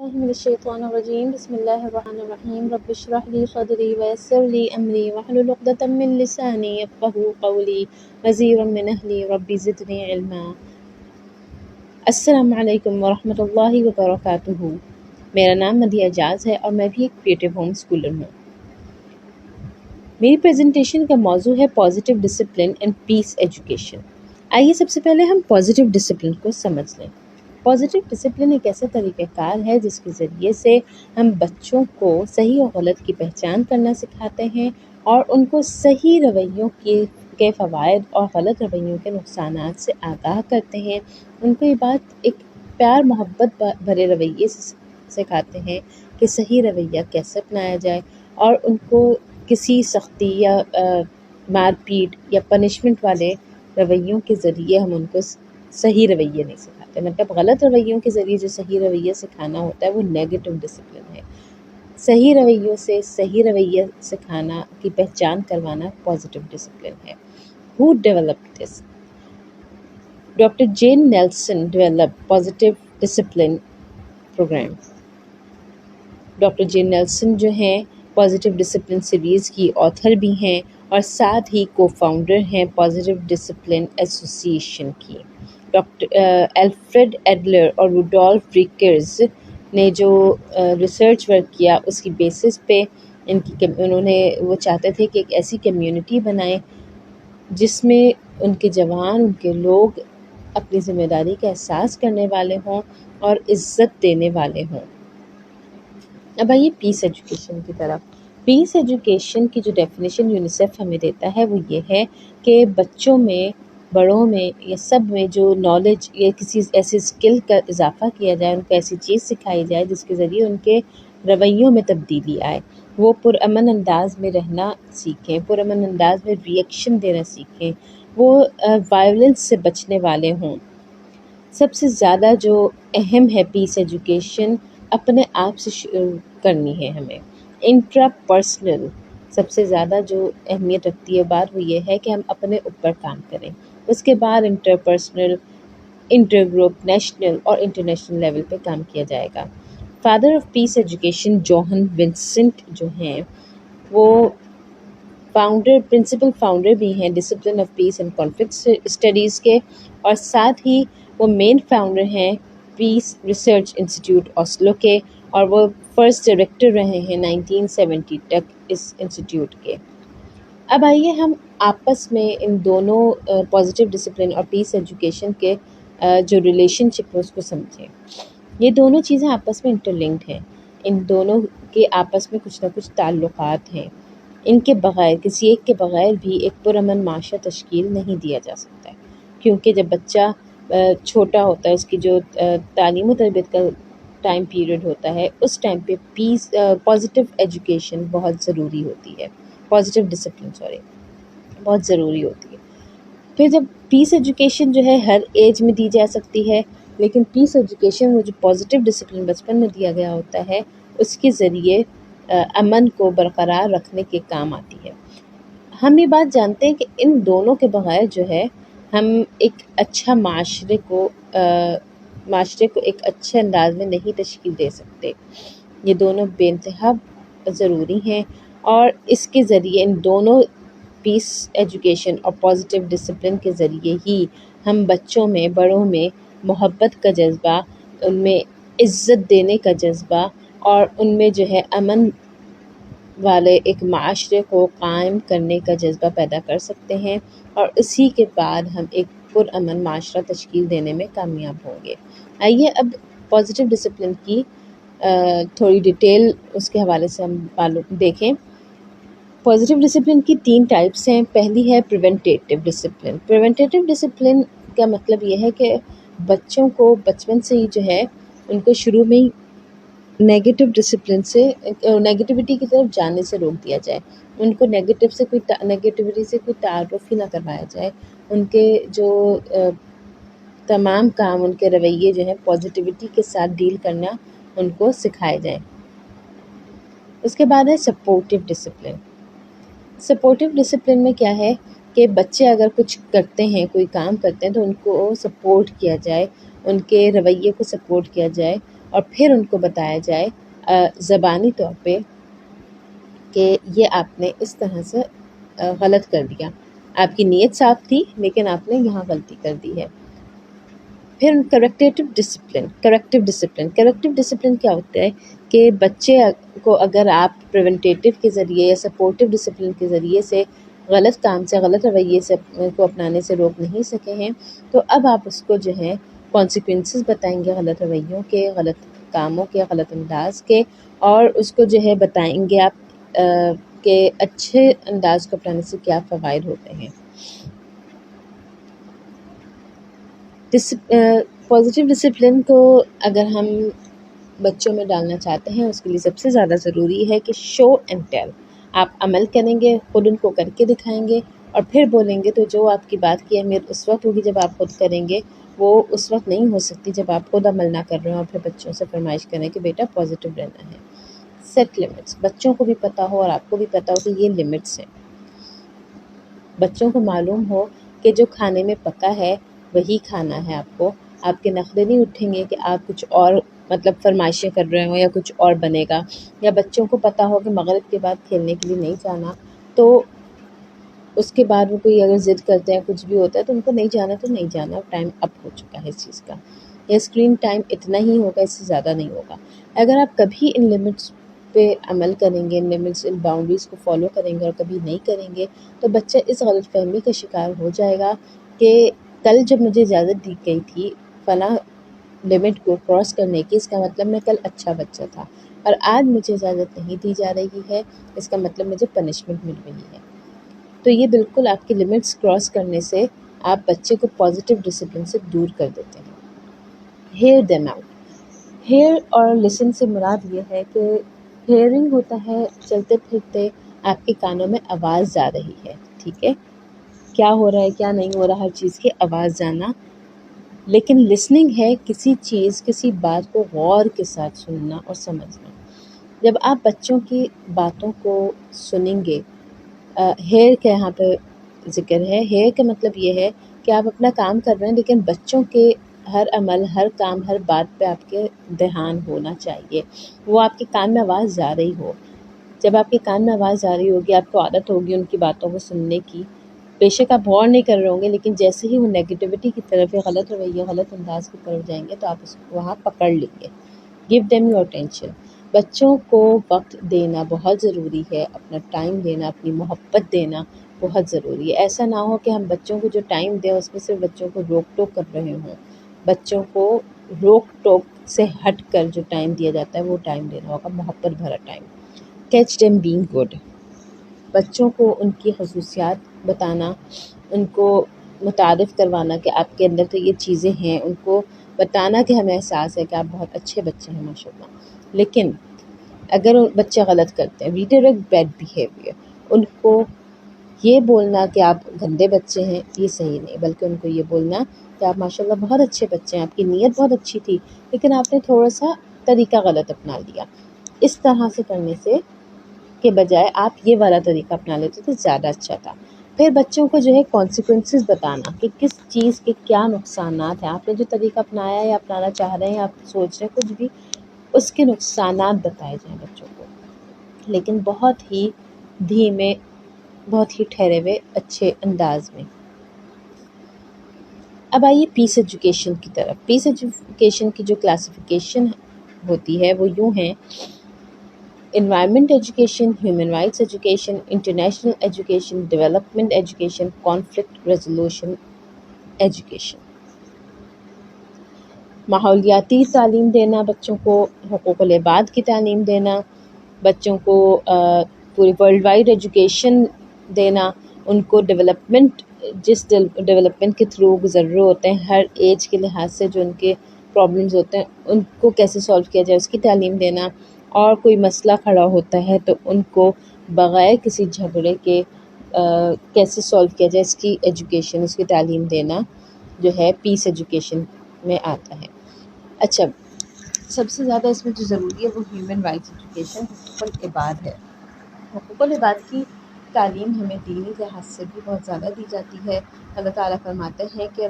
من الشيطان الرجيم بسم الله الرحمن الرحيم رب اشرح لي صدري ويسر لي أمري واحلل عقدة من لساني يفقهوا قولي وزيرا من أهلي ربي زدني علما۔ السلام علیکم ورحمۃ اللہ وبرکاتہ۔ میرا نام مدیہ اعجاز ہے اور میں بھی ایک کریٹو ہوم اسکولر ہوں۔ میری پریزنٹیشن کا موضوع ہے positive discipline and peace education. آئیے سب سے پہلے ہم پازیٹیو ڈسپلن کو سمجھ لیں۔ پازیٹیو ڈسپلن ایک ایسا طریقہ کار ہے جس کے ذریعے سے ہم بچوں کو صحیح اور غلط کی پہچان کرنا سکھاتے ہیں اور ان کو صحیح رویوں کے فوائد اور غلط رویوں کے نقصانات سے آگاہ کرتے ہیں۔ ان کو یہ بات ایک پیار محبت بھرے رویے سے سکھاتے ہیں کہ صحیح رویہ کیسے اپنایا جائے، اور ان کو کسی سختی یا مار پیٹ یا پنشمنٹ والے رویوں کے ذریعے ہم ان کو صحیح رویے نہیں سکھاتے۔ مطلب غلط رویوں کے ذریعے جو صحیح رویہ سکھانا ہوتا ہے وہ نیگیٹو ڈسپلن ہے۔ صحیح رویوں سے صحیح رویہ سکھانا کی پہچان کروانا پازیٹیو ڈسپلن ہے۔ Who developed this? Doctor Jane Nelsen develop positive discipline program. Doctor Jane Nelsen جو ہیں پازیٹیو ڈسپلن سیریز کی آتھر بھی ہیں اور ساتھ ہی کو فاؤنڈر ہیں پازیٹیو ڈسپلن ایسوسی ایشن کی۔ ڈاکٹر الفریڈ ایڈلر اور روڈولف ریکرز نے جو ریسرچ ورک کیا اس کی بیسس پہ وہ چاہتے تھے کہ ایک ایسی کمیونٹی بنائیں جس میں ان کے جوان، ان کے لوگ اپنی ذمہ داری کا احساس کرنے والے ہوں اور عزت دینے والے ہوں۔ اب آئیے پیس ایجوکیشن کی طرف۔ پیس ایجوکیشن کی جو ڈیفینیشن یونیسیف ہمیں دیتا ہے وہ یہ ہے کہ بچوں میں، بڑوں میں یا سب میں جو نالج یا کسی ایسی اسکل کا اضافہ کیا جائے، ان کو ایسی چیز سکھائی جائے جس کے ذریعے ان کے رویوں میں تبدیلی آئے، وہ پرامن انداز میں رہنا سیکھیں، پرامن انداز میں ری ایکشن دینا سیکھیں، وہ وائلنس سے بچنے والے ہوں۔ سب سے زیادہ جو اہم ہے پیس ایجوکیشن اپنے آپ سے کرنی ہے ہمیں۔ انٹرا پرسنل سب سے زیادہ جو اہمیت رکھتی ہے بات وہ یہ ہے کہ ہم اپنے اوپر کام کریں۔ اس کے بعد interpersonal, intergroup, national اور انٹرنیشنل لیول پہ کام کیا جائے گا۔ Father of peace education Johan Vincent جو ہیں وہ پرنسپل فاؤنڈر بھی ہیں discipline of peace and conflict studies کے، اور ساتھ ہی وہ مین فاؤنڈر ہیں پیس ریسرچ انسٹیٹیوٹ اوسلو کے، اور وہ فرسٹ ڈائریکٹر رہے ہیں 1970 تک اس انسٹیٹیوٹ کے۔ اب آئیے ہم آپس میں ان دونوں پازیٹیو ڈسپلن اور پیس ایجوکیشن کے جو ریلیشن شپ ہے اس کو سمجھیں۔ یہ دونوں چیزیں آپس میں انٹرلنکڈ ہیں، ان دونوں کے آپس میں کچھ نہ کچھ تعلقات ہیں۔ ان کے بغیر، کسی ایک کے بغیر بھی ایک پرامن معاشرہ تشکیل نہیں دیا جا سکتا ہے، کیونکہ جب بچہ چھوٹا ہوتا ہے، اس کی جو تعلیم و تربیت کا ٹائم پیریڈ ہوتا ہے، اس ٹائم پہ پازیٹیو ایجوکیشن بہت ضروری ہوتی ہے، پازیٹیو ڈسپلن بہت ضروری ہوتی ہے۔ پھر جب پیس ایجوکیشن جو ہے ہر ایج میں دی جا سکتی ہے، لیکن پیس ایجوکیشن وہ جو پازیٹیو ڈسپلن بچپن میں دیا گیا ہوتا ہے اس کے ذریعے امن کو برقرار رکھنے کے کام آتی ہے۔ ہم یہ بات جانتے ہیں کہ ان دونوں کے بغیر جو ہے ہم ایک اچھا معاشرے کو ایک اچھے انداز میں نہیں تشکیل دے سکتے۔ یہ دونوں بے انتہا ضروری ہیں، اور اس کے ذریعے ان دونوں پیس ایجوکیشن اور پازیٹیو ڈسپلن کے ذریعے ہی ہم بچوں میں، بڑوں میں محبت کا جذبہ، ان میں عزت دینے کا جذبہ اور ان میں جو ہے امن والے ایک معاشرے کو قائم کرنے کا جذبہ پیدا کر سکتے ہیں، اور اسی کے بعد ہم ایک پرامن معاشرہ تشکیل دینے میں کامیاب ہوں گے۔ آئیے اب پازیٹیو ڈسپلن کی تھوڑی ڈیٹیل اس کے حوالے سے ہم دیکھیں۔ پازیٹیو ڈسپلن کی 3 ٹائپس ہیں۔ پہلی ہے پریونٹیو ڈسپلن۔ پریونٹیو ڈسپلن کا مطلب یہ ہے کہ بچوں کو بچپن سے ہی جو ہے ان کو شروع میں ہی نیگیٹیوٹی کی طرف جانے سے روک دیا جائے، ان کو نیگیٹیوٹی سے کوئی تعارف ہی نہ کروایا جائے، ان کے جو تمام کام، ان کے رویے جو ہیں پازیٹیوٹی کے ساتھ ڈیل کرنا ان کو سکھائے جائیں۔ اس کے بعد ہے سپورٹیو ڈسپلن۔ سپورٹیو ڈسپلن میں کیا ہے کہ بچے اگر کچھ کرتے ہیں، کوئی کام کرتے ہیں تو ان کو سپورٹ کیا جائے، ان کے رویے کو سپورٹ کیا جائے، اور پھر ان کو بتایا جائے زبانی طور پہ کہ یہ آپ نے اس طرح سے غلط کر دیا، آپ کی نیت صاف تھی لیکن آپ نے یہاں غلطی کر دی ہے۔ پھر کریکٹیو ڈسپلن کیا ہوتا ہے کہ بچے کو اگر آپ پریونٹیو کے ذریعے یا سپورٹیو ڈسپلن کے ذریعے سے غلط کام سے، غلط رویے سے کو اپنانے سے روک نہیں سکے ہیں، تو اب آپ اس کو جو ہے کانسیکوینسز بتائیں گے غلط رویوں کے، غلط کاموں کے، غلط انداز کے، اور اس کو جو ہے بتائیں گے آپ کہ اچھے انداز کو اپنانے سے کیا فوائد ہوتے ہیں۔ پازیٹیو ڈسپلن کو اگر ہم بچوں میں ڈالنا چاہتے ہیں، اس کے لیے سب سے زیادہ ضروری ہے کہ شو اینڈ ٹیل، آپ عمل کریں گے، خود ان کو کر کے دکھائیں گے اور پھر بولیں گے، تو جو آپ کی بات کی اہمیت اس وقت ہوگی جب آپ خود کریں گے، وہ اس وقت نہیں ہو سکتی جب آپ خود عمل نہ کر رہے ہوں اور پھر بچوں سے فرمائش کریں کہ بیٹا پازیٹیو رہنا ہے۔ سیٹ لمٹس، بچوں کو بھی پتہ ہو اور آپ کو بھی پتہ ہو کہ یہ لمٹس ہیں، بچوں کو معلوم ہو کہ جو کھانے میں پکا ہے وہی کھانا ہے، آپ کو آپ کے نخرے نہیں اٹھیں گے کہ آپ کچھ اور مطلب فرمائشیں کر رہے ہوں یا کچھ اور بنے گا، یا بچوں کو پتہ ہو کہ مغرب کے بعد کھیلنے کے لیے نہیں جانا، تو اس کے بعد وہ کوئی اگر ضد کرتے ہیں کچھ بھی ہوتا ہے تو ان کو نہیں جانا تو نہیں جانا، ٹائم اپ ہو چکا ہے اس چیز کا، یا اسکرین ٹائم اتنا ہی ہوگا، اس سے زیادہ نہیں ہوگا۔ اگر آپ کبھی ان لمٹس پہ عمل کریں گے، ان لمٹس، ان باؤنڈریز کو فالو کریں گے اور کبھی نہیں کریں گے، تو بچہ اس غلط فہمی کا شکار ہو جائے گا کہ کل جب مجھے اجازت دی گئی تھی فلاں لمٹ کو کراس کرنے کی، اس کا مطلب میں کل اچھا بچہ تھا، اور آج مجھے اجازت نہیں دی جا رہی ہے، اس کا مطلب مجھے پنشمنٹ مل رہی ہے۔ تو یہ بالکل آپ کی لمٹس کراس کرنے سے آپ بچے کو پازیٹیو ڈسپلن سے دور کر دیتے ہیں۔ ہیئر دیم آؤٹ، ہیئر اور لسن سے مراد یہ ہے کہ ہیئرنگ ہوتا ہے چلتے پھرتے آپ کے کانوں میں آواز جا رہی ہے، ٹھیک ہے، کیا ہو رہا ہے کیا نہیں ہو رہا، ہر چیز کی آواز جانا، لیکن لسننگ ہے کسی چیز، کسی بات کو غور کے ساتھ سننا اور سمجھنا۔ جب آپ بچوں کی باتوں کو سنیں گے، ہیئر کا یہاں پہ ذکر ہے، ہیئر کا مطلب یہ ہے کہ آپ اپنا کام کر رہے ہیں لیکن بچوں کے ہر عمل، ہر کام، ہر بات پہ آپ کے دھیان ہونا چاہیے، وہ آپ کے کان میں آواز جا رہی ہو۔ جب آپ کے کان میں آواز جا رہی ہوگی، آپ کو عادت ہوگی ان کی باتوں کو سننے کی، بے شک آپ غور نہیں کر رہے ہوں گے، لیکن جیسے ہی وہ نیگیٹیوٹی کی طرف یا غلط رویہ، غلط انداز کی طرف جائیں گے تو آپ اس کو وہاں پکڑ لیں گے۔ گیو دیم یور اٹینشن، بچوں کو وقت دینا بہت ضروری ہے، اپنا ٹائم دینا، اپنی محبت دینا بہت ضروری ہے۔ ایسا نہ ہو کہ ہم بچوں کو جو ٹائم دیں اس میں صرف بچوں کو روک ٹوک کر رہے ہوں، بچوں کو روک ٹوک سے ہٹ کر جو ٹائم دیا جاتا ہے وہ ٹائم دینا ہوگا، محبت بھرا time. Catch them being good, بچوں کو ان کی خصوصیات بتانا، ان کو متعارف کروانا کہ آپ کے اندر تو یہ چیزیں ہیں، ان کو بتانا کہ ہمیں احساس ہے کہ آپ بہت اچھے بچے ہیں ماشاءاللہ، لیکن اگر بچے غلط کرتے ہیں، ریڈائریکٹ بیڈ بیہیویئر، ان کو یہ بولنا کہ آپ گندے بچے ہیں یہ صحیح نہیں، بلکہ ان کو یہ بولنا کہ آپ ماشاءاللہ بہت اچھے بچے ہیں، آپ کی نیت بہت اچھی تھی لیکن آپ نے تھوڑا سا طریقہ غلط اپنا لیا، اس طرح سے کرنے سے کے بجائے آپ یہ والا طریقہ اپنا لیتے تو زیادہ اچھا تھا۔ پھر بچوں کو جو ہے کانسیکوینسز بتانا کہ کس چیز کے کیا نقصانات ہیں، آپ نے جو طریقہ اپنایا یا اپنانا چاہ رہے ہیں، آپ سوچ رہے ہیں کچھ بھی، اس کے نقصانات بتائے جائیں بچوں کو، لیکن بہت ہی دھیمے، بہت ہی ٹھہرے ہوئے اچھے انداز میں۔ اب آئیے پیس ایجوکیشن کی طرف۔ پیس ایجوکیشن کی جو کلاسیفیکیشن ہوتی ہے وہ یوں ہیں: environment education, human rights education, international education, development education, conflict resolution education. ماحولیاتی تعلیم دینا، بچوں کو حقوق العباد کی تعلیم دینا، بچوں کو پوری ورلڈ وائڈ ایجوکیشن دینا، ان کو ڈیولپمنٹ، جس ڈیولپمنٹ کے تھرو گزر رہے ہوتے ہیں، ہر ایج کے لحاظ سے جو ان کے پرابلمز ہوتے ہیں ان کو کیسے سولو کیا جائے اس کی تعلیم دینا، اور کوئی مسئلہ کھڑا ہوتا ہے تو ان کو بغیر کسی جھگڑے کے کیسے سولو کیا جائے اس کی ایجوکیشن، اس کی تعلیم دینا جو ہے پیس ایجوکیشن میں آتا ہے۔ اچھا، سب سے زیادہ اس میں جو ضروری ہے وہ ہیومن رائٹس ایجوکیشن، حقوق العباد ہے۔ حقوق العباد کی تعلیم ہمیں دینی لحاظ سے بھی بہت زیادہ دی جاتی ہے۔ اللہ تعالیٰ فرماتے ہیں کہ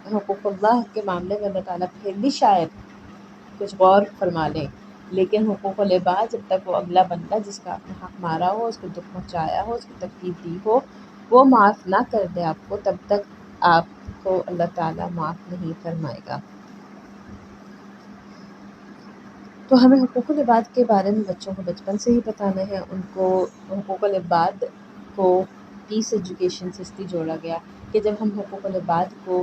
حقوق اللہ کے معاملے میں اللہ تعالیٰ پھر بھی شاید کچھ غور فرما لیں، لیکن حقوق العباد جب تک وہ اگلا بندہ جس کا آپ نے حق مارا ہو، اس کو دکھ پہنچایا ہو، اس کو تکلیف دی ہو، وہ معاف نہ کر دے آپ کو، تب تک آپ کو اللہ تعالیٰ معاف نہیں فرمائے گا۔ تو ہمیں حقوق العباد کے بارے میں بچوں کو بچپن سے ہی بتانا ہے۔ ان کو حقوق العباد کو پیس ایجوکیشن سے اس لیے جوڑا گیا کہ جب ہم حقوق العباد کو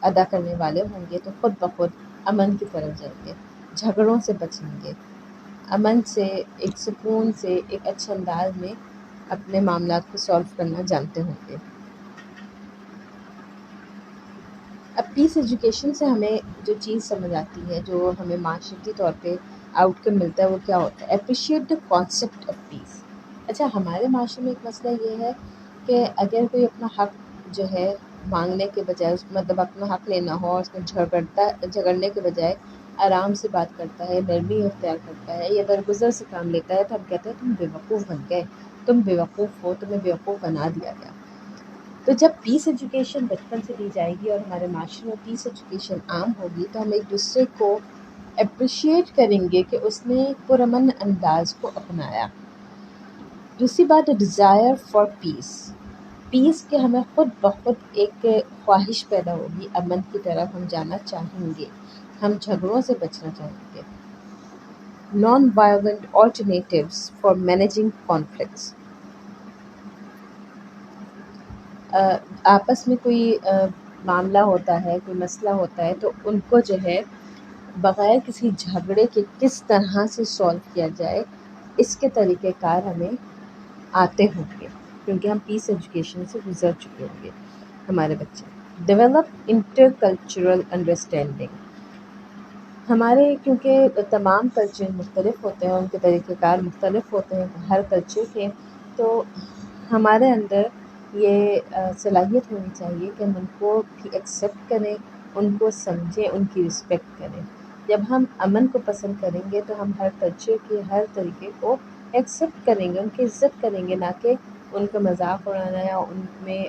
ادا کرنے والے ہوں گے تو خود بخود امن کی طرف جائیں گے، جھگڑوں سے بچیں گے، امن سے، ایک سکون سے، ایک اچھے انداز میں اپنے معاملات کو سالو کرنا جانتے ہوں گے۔ اب پیس ایجوکیشن سے ہمیں جو چیز سمجھ آتی ہے، جو ہمیں معاشرتی طور پہ آؤٹ کم ملتا ہے، وہ کیا ہوتا ہے؟ Appreciate the concept of peace. اچھا، ہمارے معاشرے میں ایک مسئلہ یہ ہے کہ اگر کوئی اپنا حق جو ہے مانگنے کے بجائے، مطلب اپنا حق لینا ہو اور اس میں جھگڑنے کے بجائے آرام سے بات کرتا ہے، نرمی اختیار کرتا ہے یا درگزر سے کام لیتا ہے، تو ہم کہتے ہیں تم بیوقوف بن گئے، تم بیوقوف ہو، تمہیں بیوقوف بنا دیا گیا۔ تو جب پیس ایجوکیشن بچپن سے دی جائے گی اور ہمارے معاشرے میں پیس ایجوکیشن عام ہوگی تو ہم ایک دوسرے کو اپریشیٹ کریں گے کہ اس نے پرامن انداز کو اپنایا۔ دوسری بات، ڈیزائر فار پیس، پیس کے ہمیں خود بخود ایک خواہش پیدا ہوگی، امن کی طرف ہم جانا چاہیں گے، ہم جھگڑوں سے بچنا چاہیں گے۔ Non violent alternatives for managing conflicts, آپس میں کوئی معاملہ ہوتا ہے، کوئی مسئلہ ہوتا ہے، تو ان کو جو ہے بغیر کسی جھگڑے کے کس طرح سے سولو کیا جائے، اس کے طریقہ کار ہمیں آتے ہوں گے، کیونکہ ہم پیس ایجوکیشن سے گزر چکے ہوں گے ہمارے بچے۔ ڈیولپ انٹر کلچرل انڈرسٹینڈنگ، ہمارے کیونکہ تمام کلچر مختلف ہوتے ہیں، ان کے طریقہ کار مختلف ہوتے ہیں ہر کلچر کے، تو ہمارے اندر یہ صلاحیت ہونی چاہیے کہ ہم ان کو بھی ایکسیپٹ کریں، ان کو سمجھیں، ان کی رسپیکٹ کریں۔ جب ہم امن کو پسند کریں گے تو ہم ہر کلچر کے ہر طریقے کو ایکسیپٹ کریں گے، ان کی عزت کریں گے، نہ کہ ان کا مذاق اڑانا یا ان میں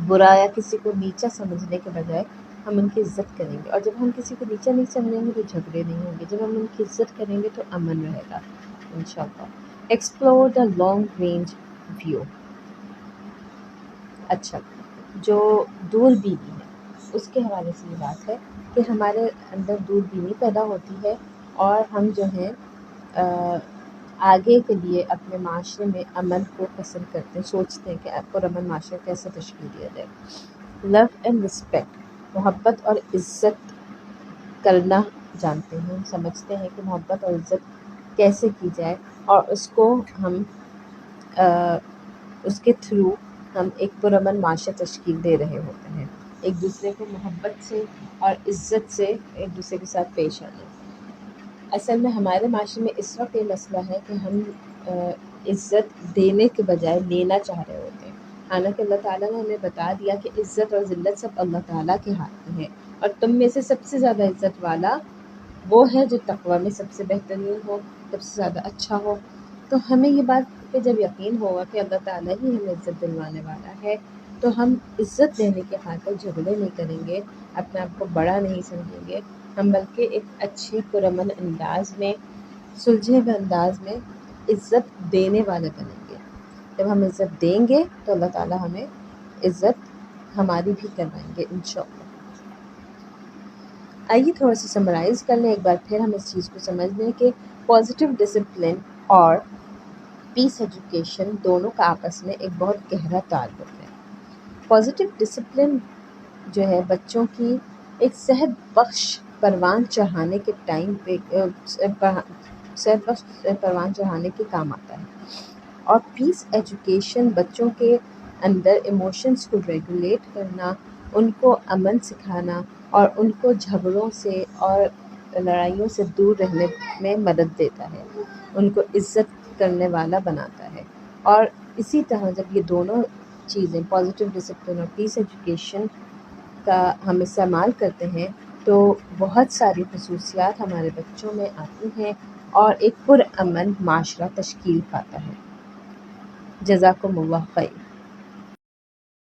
برا یا کسی کو نیچا سمجھنے کے بجائے ہم ان کی عزت کریں گے۔ اور جب ہم کسی کو نیچا نہیں سمجھیں گے تو جھگڑے نہیں ہوں گے، جب ہم ان کی عزت کریں گے تو امن رہے گا انشاءاللہ۔ Explore the long range view, اچھا، جو دور بینی ہے اس کے حوالے سے یہ بات ہے کہ ہمارے اندر دور بینی پیدا ہوتی ہے اور ہم جو ہیں آگے کے لیے اپنے معاشرے میں امن کو پسند کرتے ہیں، سوچتے ہیں کہ پرامن معاشرہ کیسے تشکیل دیا جائے۔ لو اینڈ رسپیکٹ، محبت اور عزت کرنا جانتے ہیں، سمجھتے ہیں کہ محبت اور عزت کیسے کی جائے، اور اس کو ہم اس کے تھرو ہم ایک پرامن معاشرہ تشکیل دے رہے ہوتے ہیں، ایک دوسرے کو محبت سے اور عزت سے ایک دوسرے کے ساتھ پیش آنا۔ اصل میں ہمارے معاشرے میں اس وقت یہ مسئلہ ہے کہ ہم عزت دینے کے بجائے لینا چاہ رہے ہوتے ہیں، حالانکہ اللہ تعالیٰ نے ہمیں بتا دیا کہ عزت اور ذلت سب اللہ تعالیٰ کے ہاتھ میں ہے، اور تم میں سے سب سے زیادہ عزت والا وہ ہے جو تقویٰ میں سب سے بہترین ہو، سب سے زیادہ اچھا ہو۔ تو ہمیں یہ بات پہ جب یقین ہوگا کہ اللہ تعالیٰ ہی ہمیں عزت دلوانے والا ہے، تو ہم عزت دینے کے خاطر جھگڑے نہیں کریں گے، اپنے آپ کو بڑا نہیں سمجھیں گے، ہم بلکہ ایک اچھے پرامن انداز میں، سلجھے ہوئے انداز میں عزت دینے والے بنیں گے۔ جب ہم عزت دیں گے تو اللہ تعالیٰ ہمیں عزت ہماری بھی کروائیں گے انشاءاللہ۔ آئیے تھوڑا سا سمرائز کر لیں ایک بار پھر ہم اس چیز کو سمجھ لیں کہ پازیٹیو ڈسپلن اور پیس ایجوکیشن دونوں کا آپس میں ایک بہت گہرا تعلق ہے۔ پازیٹیو ڈسپلن جو ہے بچوں کی ایک صحت بخش پروان چڑھانے کے ٹائم پہ صحت بخش پروان چڑھانے کے کام آتا ہے، اور پیس ایجوکیشن بچوں کے اندر ایموشنز کو ریگولیٹ کرنا، ان کو امن سکھانا اور ان کو جھگڑوں سے اور لڑائیوں سے دور رہنے میں مدد دیتا ہے، ان کو عزت کرنے والا بناتا ہے۔ اور اسی طرح جب یہ دونوں چیزیں پازیٹیو ڈسپلن اور پیس ایجوکیشن کا ہم استعمال کرتے ہیں تو بہت ساری خصوصیات ہمارے بچوں میں آتی ہیں اور ایک پرامن معاشرہ تشکیل پاتا ہے۔ جزاکم اللہ خیر۔